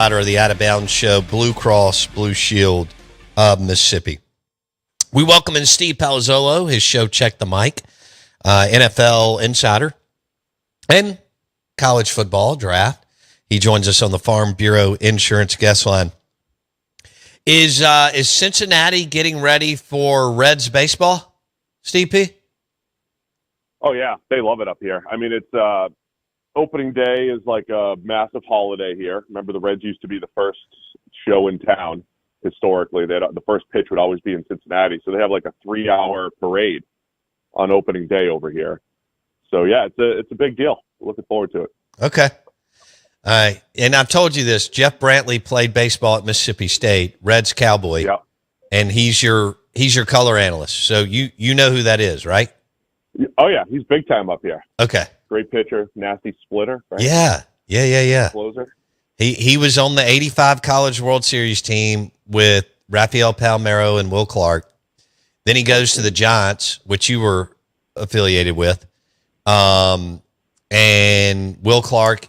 Of the Out of Bounds Show, Blue Cross Blue Shield of Mississippi. We welcome in Steve Palazzolo, his show Check the Mic, NFL insider, and college football draft. He joins us on the Farm Bureau Insurance guest line. Is Cincinnati getting ready for Reds baseball, Steve P? Oh, yeah. They love it up here. I mean, it's opening day is like a massive holiday here. Remember, the Reds used to be the first show in town historically. The first pitch would always be in Cincinnati. So they have like a 3-hour parade on opening day over here. So, yeah, it's a big deal. Looking forward to it. Okay. All right. And I've told you this. Jeff Brantley played baseball at Mississippi State, Reds Cowboy. Yeah. And he's your color analyst. So you know who that is, right? Oh, yeah. He's big time up here. Okay. Great pitcher, nasty splitter, right? Yeah. Closer. He was on the 85 College World Series team with Rafael Palmeiro and Will Clark. Then he goes to the Giants, which you were affiliated with. And Will Clark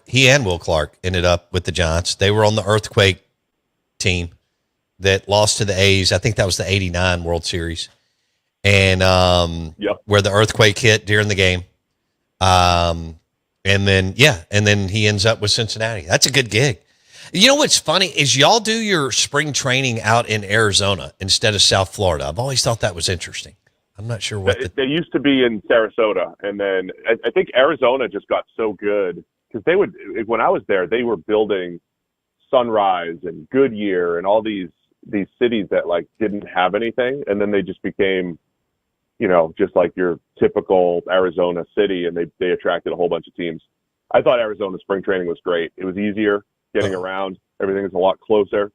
ended up with the Giants. They were on the Earthquake team that lost to the A's. I think that was the 89 World Series. And where the earthquake hit during the game. And then he ends up with Cincinnati. That's a good gig. You know what's funny is y'all do your spring training out in Arizona instead of South Florida. I've always thought that was interesting. I'm not sure what they used to be in Sarasota, and then I think Arizona just got so good because when I was there, they were building Sunrise and Goodyear and all these cities that like didn't have anything, and then they just became, just like your typical Arizona city, and they attracted a whole bunch of teams. I thought Arizona spring training was great. It was easier getting around. Everything is a lot closer.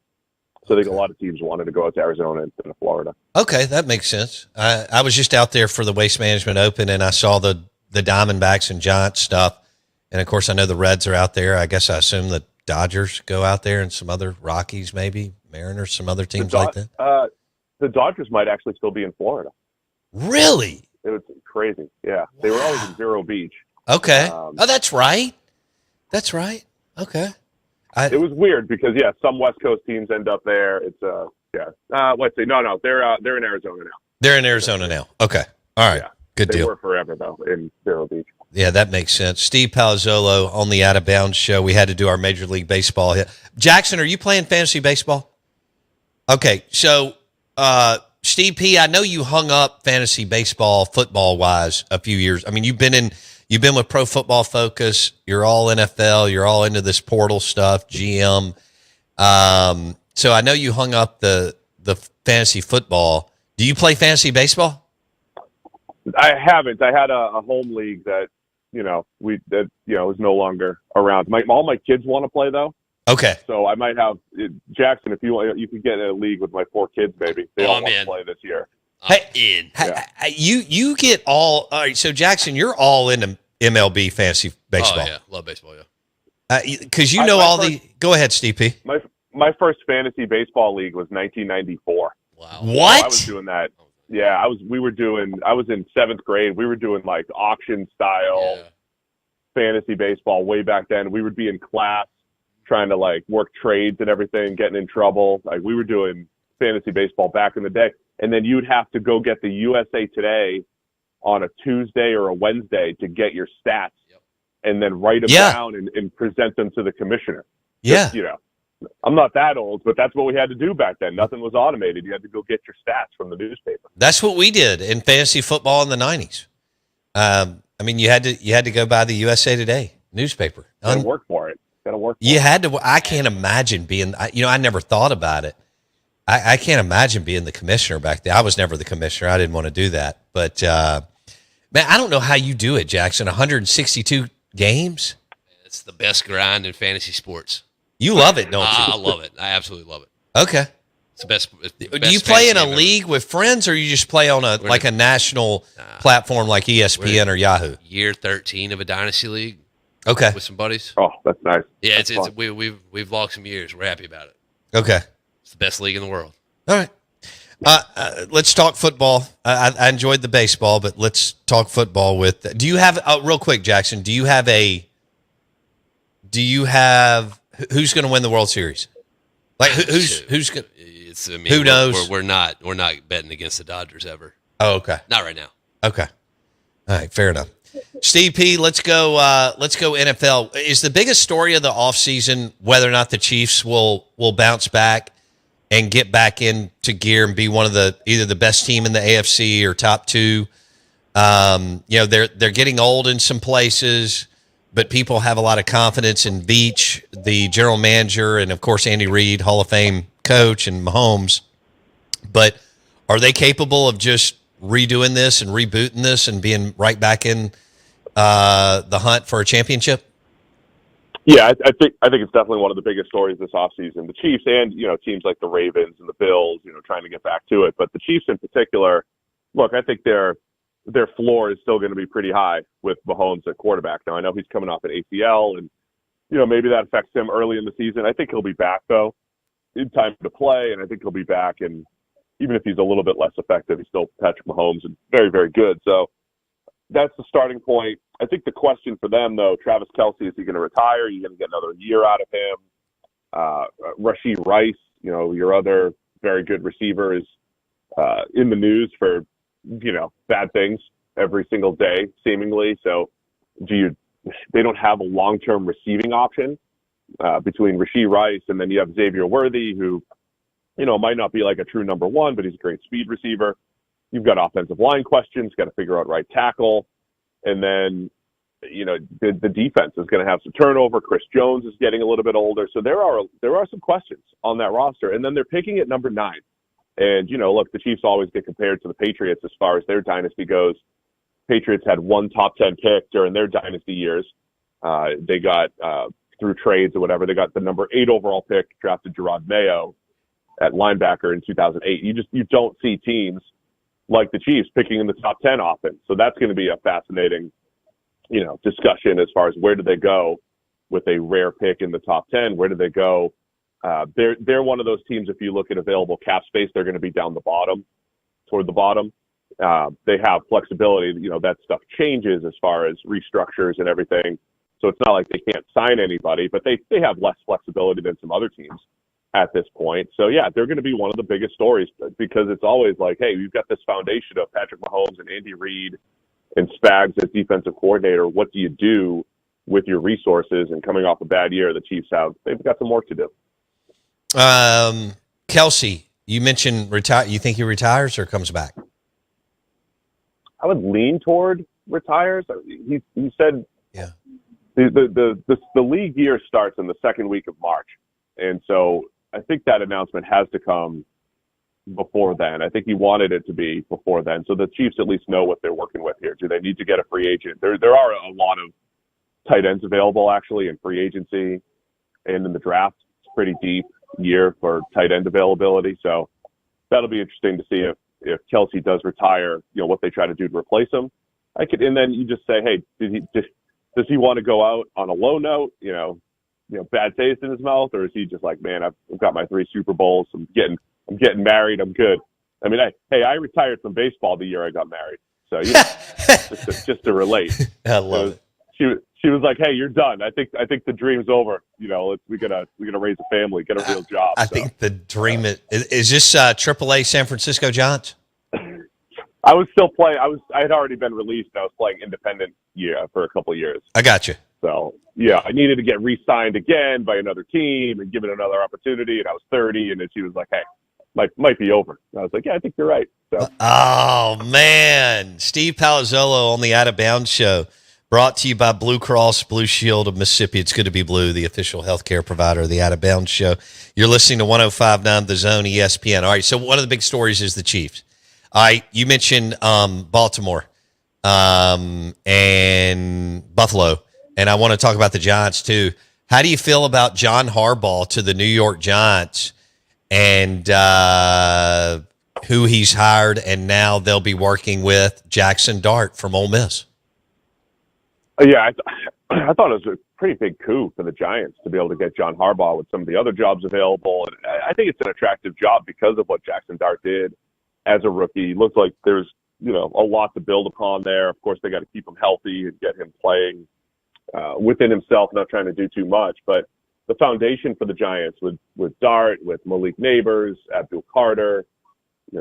So I think a lot of teams wanted to go out to Arizona instead of Florida. Okay, that makes sense. I was just out there for the Waste Management Open, and I saw the Diamondbacks and Giants stuff. And, of course, I know the Reds are out there. I guess I assume the Dodgers go out there and some other Rockies maybe, Mariners, some other teams like that. The Dodgers might actually still be in Florida. Really? It was crazy. Yeah. They were always in Vero Beach. Okay. That's right. That's right. Okay. It was weird because, some West Coast teams end up there. It's, no, they're in Arizona now. They're in Arizona now. Okay. All right. Yeah. Good deal. They were forever, though, in Vero Beach. Yeah, that makes sense. Steve Palazzolo on the Out of Bounds Show. We had to do our Major League Baseball hit. Jaxson, are you playing fantasy baseball? Okay. So, Steve P., I know you hung up fantasy baseball, football-wise, a few years. I mean, you've been with Pro Football Focus. You're all NFL. You're all into this portal stuff, GM. So I know you hung up the fantasy football. Do you play fantasy baseball? I haven't. I had a home league that is no longer around. All my kids want to play though. Okay. So I might have Jaxson. If you want, you could get in a league with my 4 kids. Maybe they all want to play this year. You get all right. So Jaxson, you're all into MLB fantasy baseball. Oh yeah, love baseball. Yeah. Because Go ahead, Steve P. My first fantasy baseball league was 1994. Wow. What? So I was doing that. Yeah, I was in 7th grade. We were doing like auction style fantasy baseball way back then. We would be in class trying to like work trades and everything, getting in trouble. Like we were doing fantasy baseball back in the day. And then you'd have to go get the USA Today on a Tuesday or a Wednesday to get your stats and then write them down and present them to the commissioner. Yeah. Just, I'm not that old, but that's what we had to do back then. Nothing was automated. You had to go get your stats from the newspaper. That's what we did in fantasy football in the 90s. I mean, you had to go by the USA Today newspaper. Got to work for it. You had to. I can't imagine being. I never thought about it. I can't imagine being the commissioner back then. I was never the commissioner. I didn't want to do that. But man, I don't know how you do it, Jaxson. 162 games. It's the best grind in fantasy sports. You love it, don't you? I love it. I absolutely love it. Okay. It's the best. Do you play in a league with friends, or you just play on a national platform like ESPN or Yahoo? Year 13 of a dynasty league. Okay. With some buddies. Oh, that's nice. Yeah, we've logged some years. We're happy about it. Okay. It's the best league in the world. All right. Let's talk football. I enjoyed the baseball, but let's talk football do you have real quick, Jaxson, do you have who's going to win the World Series? Like who's going? Who knows? We're not betting against the Dodgers ever. Oh, okay. Not right now. Okay. All right. Fair enough. Steve P, let's go NFL. Is the biggest story of the offseason whether or not the Chiefs will bounce back and get back into gear and be one of either the best team in the AFC or top two? They're getting old in some places, but people have a lot of confidence in Beach, the general manager, and of course Andy Reid, Hall of Fame coach, and Mahomes. But are they capable of just redoing this and rebooting this and being right back in the hunt for a championship? Yeah, I think it's definitely one of the biggest stories this offseason. The Chiefs and teams like the Ravens and the Bills, trying to get back to it. But the Chiefs in particular, look, I think their floor is still going to be pretty high with Mahomes at quarterback. Now I know he's coming off an ACL, and maybe that affects him early in the season. I think he'll be back though in time to play, and I think he'll be back. And even if he's a little bit less effective, he's still Patrick Mahomes and very, very good. So that's the starting point. I think the question for them, though, Travis Kelce, is he going to retire? Are you going to get another year out of him? Rashee Rice, your other very good receiver, is in the news for, bad things every single day, seemingly. So they don't have a long-term receiving option between Rashee Rice and then you have Xavier Worthy, who, might not be like a true number one, but he's a great speed receiver. You've got offensive line questions, got to figure out right tackle. And then, the defense is going to have some turnover. Chris Jones is getting a little bit older. So there are some questions on that roster. And then they're picking at number 9. And, look, the Chiefs always get compared to the Patriots as far as their dynasty goes. Patriots had one top 10 pick during their dynasty years. They got, through trades or whatever, they got the number 8 overall pick, drafted Gerard Mayo at linebacker in 2008. You don't see teams like the Chiefs picking in the top 10 often. So that's going to be a fascinating, discussion as far as where do they go with a rare pick in the top 10? Where do they go? They're one of those teams, if you look at available cap space, they're going to be down the bottom, toward the bottom. They have flexibility. That stuff changes as far as restructures and everything. So it's not like they can't sign anybody, but they have less flexibility than some other teams at this point. So, yeah, they're going to be one of the biggest stories because it's always like, hey, we've got this foundation of Patrick Mahomes and Andy Reid and Spags as defensive coordinator. What do you do with your resources? And coming off a bad year, the Chiefs they've got some work to do. Kelce, you mentioned retire. You think he retires or comes back? I would lean toward retires. He said, yeah. The league year starts in the second week of March, and so I think that announcement has to come before then. I think he wanted it to be before then, so the Chiefs at least know what they're working with here. Do they need to get a free agent? There are a lot of tight ends available actually in free agency and in the draft. It's a pretty deep year for tight end availability, so that'll be interesting to see if Kelce does retire. What they try to do to replace him. And then you just say, hey, does he want to go out on a low note? Bad taste in his mouth, or is he just like, man, I've got my 3 Super Bowls. I'm getting married. I'm good. I mean, I retired from baseball the year I got married. So just to relate. I love it. She was like, hey, you're done. I think the dream's over. We gotta raise a family, get a real job. I think the dream is this AAA San Francisco Giants? I was still playing. I had already been released. I was playing independent for a couple of years. I got you. So, yeah, I needed to get re-signed again by another team and given another opportunity. And I was 30, and then she was like, hey, might be over. And I was like, yeah, I think you're right. So. Oh, man. Steve Palazzolo on the Out of Bounds show, brought to you by Blue Cross Blue Shield of Mississippi. It's good to be blue, the official healthcare provider of the Out of Bounds show. You're listening to 105.9 The Zone, ESPN. All right, so one of the big stories is the Chiefs. All right, you mentioned Baltimore and Buffalo, and I want to talk about the Giants too. How do you feel about John Harbaugh to the New York Giants and who he's hired, and now they'll be working with Jaxson Dart from Ole Miss? Yeah, I thought it was a pretty big coup for the Giants to be able to get John Harbaugh with some of the other jobs available. And I think it's an attractive job because of what Jaxson Dart did as a rookie. Looks like there's, a lot to build upon there. Of course, they got to keep him healthy and get him playing within himself, not trying to do too much. But the foundation for the Giants with Dart, with Malik Neighbors, Abdul Carter,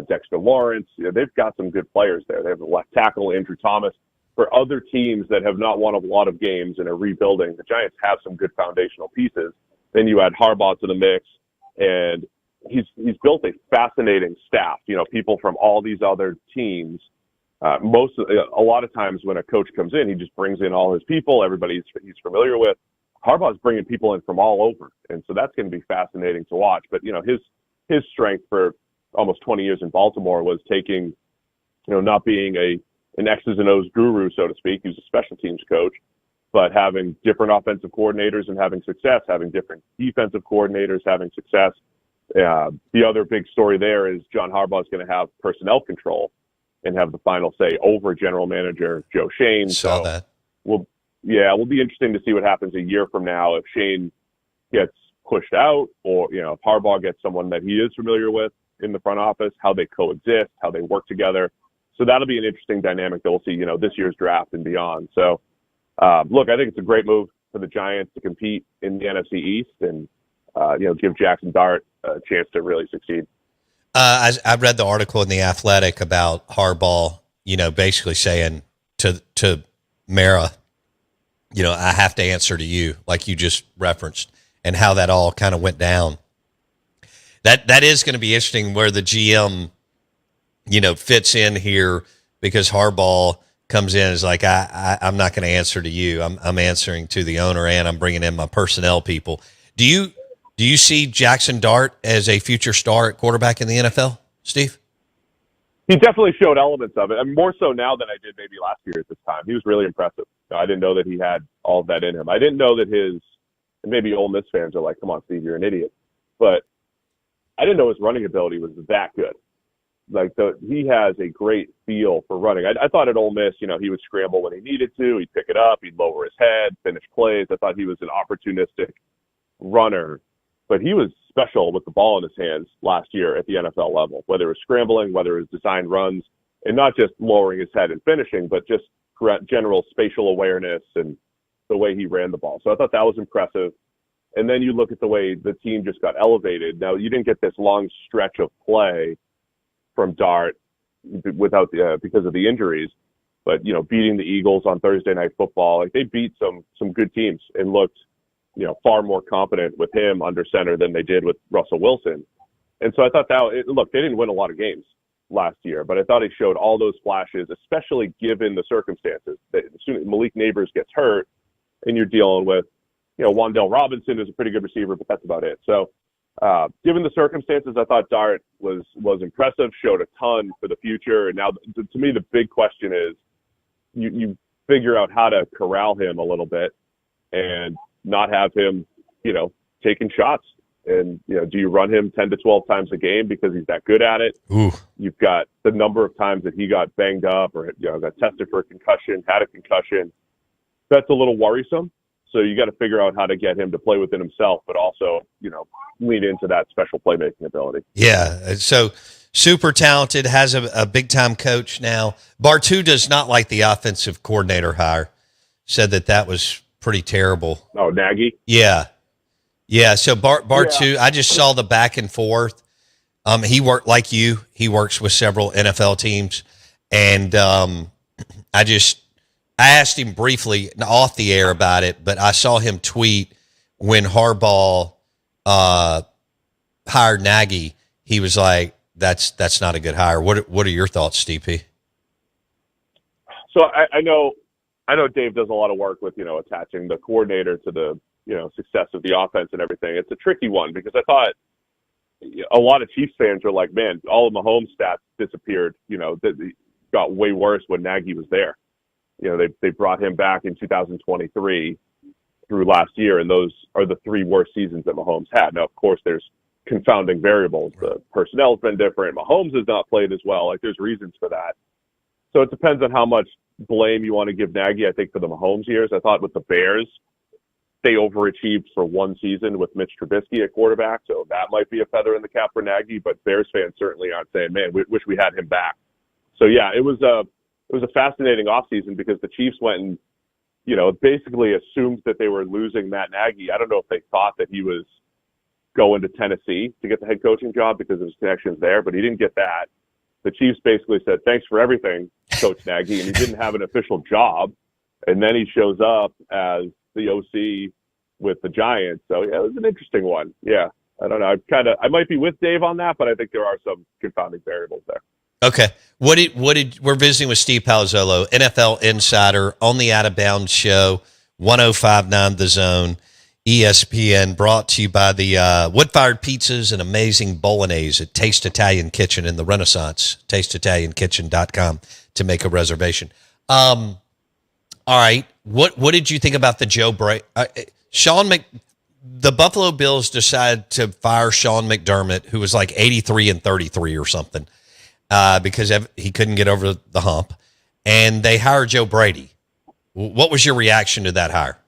Dexter Lawrence. They've got some good players there. They have a left tackle, Andrew Thomas. For other teams that have not won a lot of games and are rebuilding, the Giants have some good foundational pieces. Then you add Harbaugh to the mix, and he's built a fascinating staff. People from all these other teams. A lot of times when a coach comes in, he just brings in all his people, everybody he's familiar with. Harbaugh's bringing people in from all over, and so that's going to be fascinating to watch. But his strength for almost 20 years in Baltimore was taking, not being an X's and O's guru, so to speak. He was a special teams coach, but having different offensive coordinators and having success, having different defensive coordinators, having success. The other big story there is John Harbaugh is going to have personnel control and have the final say over general manager Joe Shane. Saw that. We'll be interesting to see what happens a year from now if Shane gets pushed out or, if Harbaugh gets someone that he is familiar with in the front office, how they coexist, how they work together. So that'll be an interesting dynamic that we'll see, this year's draft and beyond. So, look, I think it's a great move for the Giants to compete in the NFC East and, give Jaxson Dart a chance to really succeed. I read the article in The Athletic about Harbaugh, basically saying to Mara, I have to answer to you, like you just referenced, and how that all kind of went down. That is going to be interesting where the GM, fits in here, because Harbaugh comes in as like, I'm not going to answer to you. I'm answering to the owner, and I'm bringing in my personnel people. Do you see Jaxson Dart as a future star at quarterback in the NFL, Steve? He definitely showed elements of it. More so now than I did maybe last year at this time. He was really impressive. I didn't know that he had all of that in him. I didn't know that and maybe Ole Miss fans are like, come on, Steve, you're an idiot. But I didn't know his running ability was that good. He has a great feel for running. I thought at Ole Miss, he would scramble when he needed to. He'd pick it up. He'd lower his head, finish plays. I thought he was an opportunistic runner. But he was special with the ball in his hands last year at the NFL level, whether it was scrambling, whether it was design runs, and not just lowering his head and finishing, but just general spatial awareness and the way he ran the ball. So I thought that was impressive. And then you look at the way the team just got elevated. Now, you didn't get this long stretch of play from Dart because of the injuries, but, beating the Eagles on Thursday Night Football, they beat some good teams and looked, far more competent with him under center than they did with Russell Wilson. And so I thought they didn't win a lot of games last year, but I thought he showed all those flashes, especially given the circumstances. As soon as Malik Neighbors gets hurt and you're dealing with, Wan'Dale Robinson is a pretty good receiver, but that's about it. So given the circumstances, I thought Dart was impressive, showed a ton for the future. And now to me, the big question is you figure out how to corral him a little bit and not have him, taking shots. And, do you run him 10 to 12 times a game because he's that good at it? Ooh. You've got the number of times that he got banged up or, got tested for a concussion, had a concussion. That's a little worrisome. So you got to figure out how to get him to play within himself, but also, lean into that special playmaking ability. Yeah. So super talented, has a big-time coach now. Bartu does not like the offensive coordinator hire. Said that was pretty terrible. Oh, Nagy? Yeah. Yeah, so Bartu, I just saw the back and forth. He worked like you. He works with several NFL teams. And I asked him briefly off the air about it, but I saw him tweet when Harbaugh hired Nagy. He was like, that's not a good hire. What are your thoughts, Steve P? So I know Dave does a lot of work with, attaching the coordinator to the, success of the offense and everything. It's a tricky one because I thought a lot of Chiefs fans were like, man, all of Mahomes' stats disappeared. That got way worse when Nagy was there. They brought him back in 2023 through last year, and those are the three worst seasons that Mahomes had. Now, of course, there's confounding variables. The personnel's been different. Mahomes has not played as well. There's reasons for that. So it depends on how much blame you want to give Nagy. I think for the Mahomes years, I thought with the Bears, they overachieved for one season with Mitch Trubisky at quarterback, so that might be a feather in the cap for Nagy. But Bears fans certainly aren't saying, "Man, we wish we had him back." So yeah, it was a fascinating offseason because the Chiefs went and basically assumed that they were losing Matt Nagy. I don't know if they thought that he was going to Tennessee to get the head coaching job because of his connections there, but he didn't get that. The Chiefs basically said, thanks for everything, Coach Nagy, and he didn't have an official job. And then he shows up as the OC with the Giants. So, yeah, it was an interesting one. Yeah, I don't know. I might be with Dave on that, but I think there are some confounding variables there. Okay. We're visiting with Steve Palazzolo, NFL insider on the Out of Bounds show, 105.9 The Zone, ESPN, brought to you by the wood-fired pizzas and amazing bolognese at Taste Italian Kitchen in the Renaissance, tasteitaliankitchen.com to make a reservation. All right. What did you think about the Joe Brady? The Buffalo Bills decided to fire Sean McDermott, who was like 83-33 or something, because he couldn't get over the hump, and they hired Joe Brady. What was your reaction to that hire?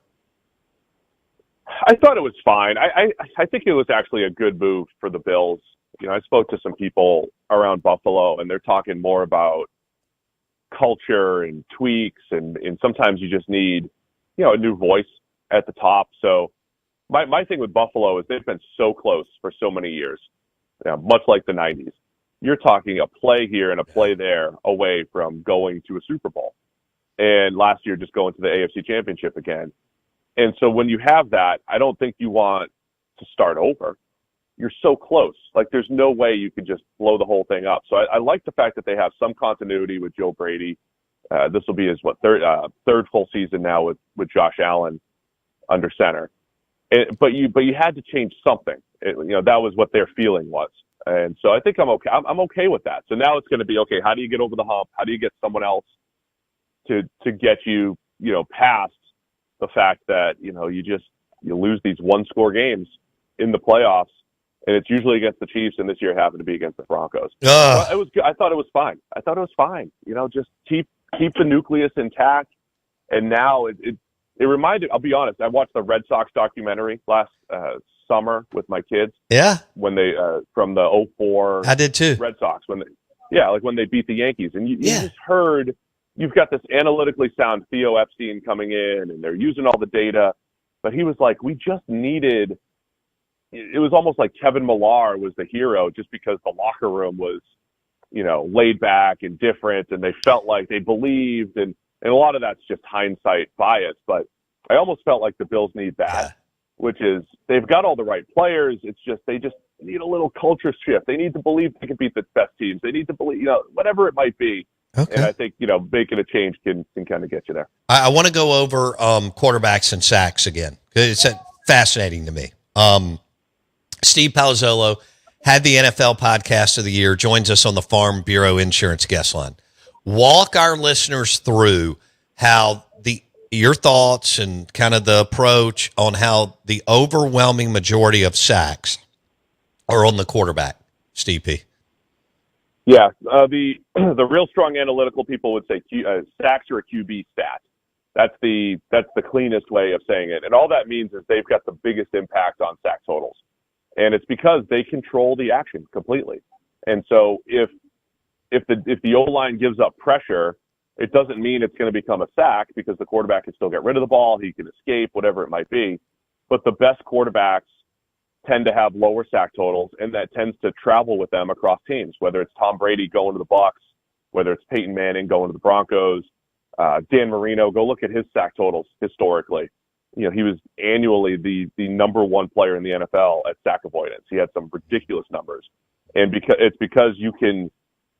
I thought it was fine. I think it was actually a good move for the Bills. I spoke to some people around Buffalo, and they're talking more about culture and tweaks, and sometimes you just need, a new voice at the top. So my thing with Buffalo is they've been so close for so many years, much like the 90s. You're talking a play here and a play there away from going to a Super Bowl. And last year, just going to the AFC Championship again. And so when you have that, I don't think you want to start over. You're so close. Like, there's no way you could just blow the whole thing up. So I like the fact that they have some continuity with Joe Brady. This will be his third full season now with Josh Allen under center. But you had to change something. That was what their feeling was. And so I think I'm okay. I'm okay with that. So now it's going to be, okay, how do you get over the hump? How do you get someone else to get you, past the fact that, you lose these one-score games in the playoffs, and it's usually against the Chiefs, and this year it happened to be against the Broncos. Well, it was good. I thought it was fine. Just keep the nucleus intact. And now it reminded, I'll be honest, I watched the Red Sox documentary last summer with my kids. Yeah. When they, from the 2004 I did too. Red Sox, when they beat the Yankees. And you just heard, you've got this analytically sound Theo Epstein coming in, and they're using all the data. But he was like, we just needed, it was almost like Kevin Millar was the hero just because the locker room was, laid back and different, and they felt like they believed. And a lot of that's just hindsight bias. But I almost felt like the Bills need that, which is they've got all the right players. It's just they just need a little culture shift. They need to believe they can beat the best teams. They need to believe, whatever it might be. Okay. And I think, making a change can kind of get you there. I want to go over quarterbacks and sacks again. It's fascinating to me. Steve Palazzolo had the NFL podcast of the year, joins us on the Farm Bureau Insurance guest line. Walk our listeners through how your thoughts and kind of the approach on how the overwhelming majority of sacks are on the quarterback, Steve P. Yeah, the real strong analytical people would say sacks are a QB stat. That's the cleanest way of saying it, and all that means is they've got the biggest impact on sack totals, and it's because they control the action completely. And so if the O-line gives up pressure, it doesn't mean it's going to become a sack because the quarterback can still get rid of the ball, he can escape, whatever it might be. But the best quarterbacks tend to have lower sack totals, and that tends to travel with them across teams, whether it's Tom Brady going to the Bucs, whether it's Peyton Manning going to the Broncos, Dan Marino, go look at his sack totals historically. He was annually the number one player in the NFL at sack avoidance. He had some ridiculous numbers. And because you can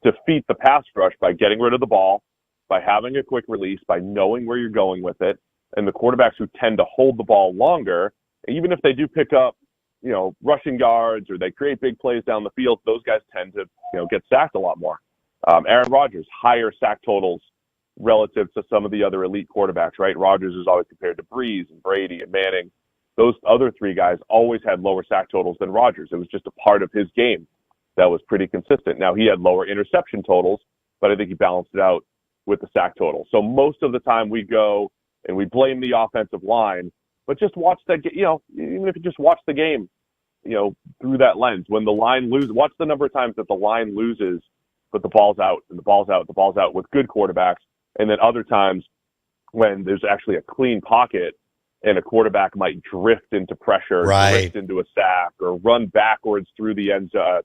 defeat the pass rush by getting rid of the ball, by having a quick release, by knowing where you're going with it, and the quarterbacks who tend to hold the ball longer, even if they do pick up, rushing yards or they create big plays down the field, those guys tend to, get sacked a lot more. Aaron Rodgers, higher sack totals relative to some of the other elite quarterbacks, right? Rodgers is always compared to Breeze and Brady and Manning. Those other three guys always had lower sack totals than Rodgers. It was just a part of his game that was pretty consistent. Now, he had lower interception totals, but I think he balanced it out with the sack total. So most of the time we go and we blame the offensive line, but just watch that, even if you just watch the game, through that lens. When the line loses, watch the number of times that the line loses, but the ball's out and the ball's out with good quarterbacks. And then other times when there's actually a clean pocket and a quarterback might drift into pressure, drift into a sack, or run backwards through the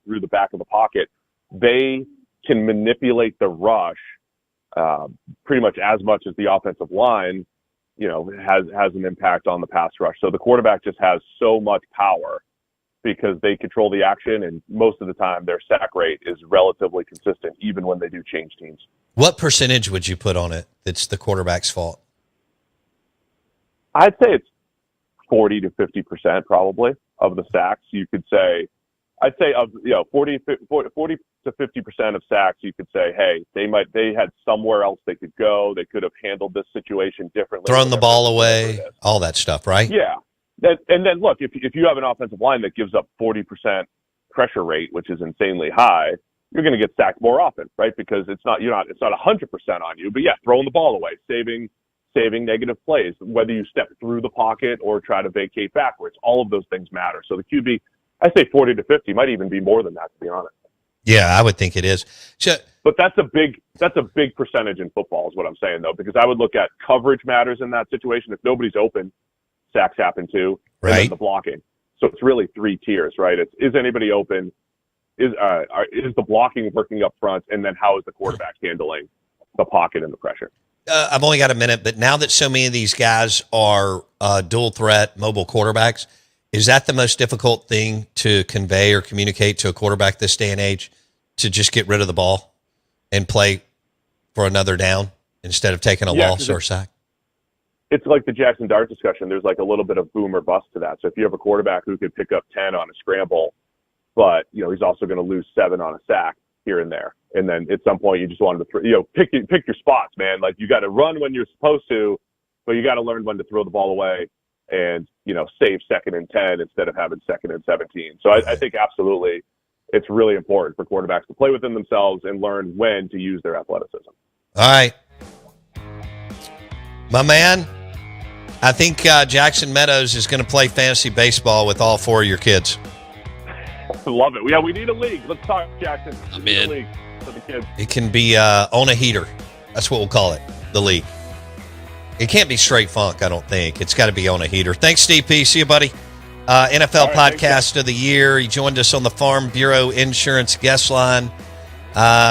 through the back of the pocket. They can manipulate the rush pretty much as much as the offensive line, has an impact on the pass rush. So the quarterback just has so much power because they control the action, and most of the time their sack rate is relatively consistent, even when they do change teams. What percentage would you put on it that's the quarterback's fault? I'd say it's 40 to 50% probably of the sacks. You could say, I'd say of 40 to 50% of sacks, you could say, hey, they had somewhere else they could go. They could have handled this situation differently. Thrown the ball away, all that stuff, right? Yeah. And then look, if you have an offensive line that gives up 40% pressure rate, which is insanely high, you're going to get sacked more often, right? Because it's not 100% on you, but yeah, throwing the ball away, saving negative plays, whether you step through the pocket or try to vacate backwards, all of those things matter. So the QB, I say 40 to 50, might even be more than that, to be honest. Yeah, I would think it is. But that's a big percentage in football is what I'm saying, though, because I would look at coverage matters in that situation. If nobody's open, sacks happen too, and then the blocking. So it's really 3 tiers, right? It's, is anybody open? Is the blocking working up front? And then how is the quarterback handling the pocket and the pressure? I've only got a minute, but now that so many of these guys are dual threat mobile quarterbacks, is that the most difficult thing to convey or communicate to a quarterback this day and age, to just get rid of the ball and play for another down instead of taking a loss or a sack? It's like the Jaxson Dart discussion. There's like a little bit of boom or bust to that. So if you have a quarterback who could pick up 10 on a scramble, but he's also going to lose 7 on a sack here and there, and then at some point you just wanted to pick your spots, man. Like, you got to run when you're supposed to, but you got to learn when to throw the ball away and save 2nd and 10 instead of having 2nd and 17. So I think absolutely it's really important for quarterbacks to play within themselves and learn when to use their athleticism. All right, my man. I think Jackson Meadows is going to play fantasy baseball with all 4 of your kids. Love it. Yeah, we need a league. Let's talk, Jackson. I'm in. A league for the kids. It can be on a heater. That's what we'll call it, the league. It can't be straight funk, I don't think. It's got to be on a heater. Thanks, Steve P. See you, buddy. NFL Podcast of the Year. He joined us on the Farm Bureau Insurance guest line.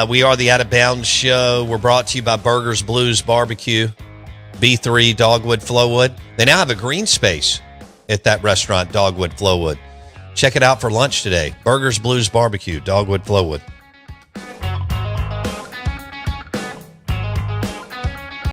We are the Out of Bounds Show. We're brought to you by Burgers Blues Barbecue, B3 Dogwood Flowwood. They now have a green space at that restaurant, Dogwood Flowwood. Check it out for lunch today. Burgers Blues Barbecue, Dogwood Flowwood.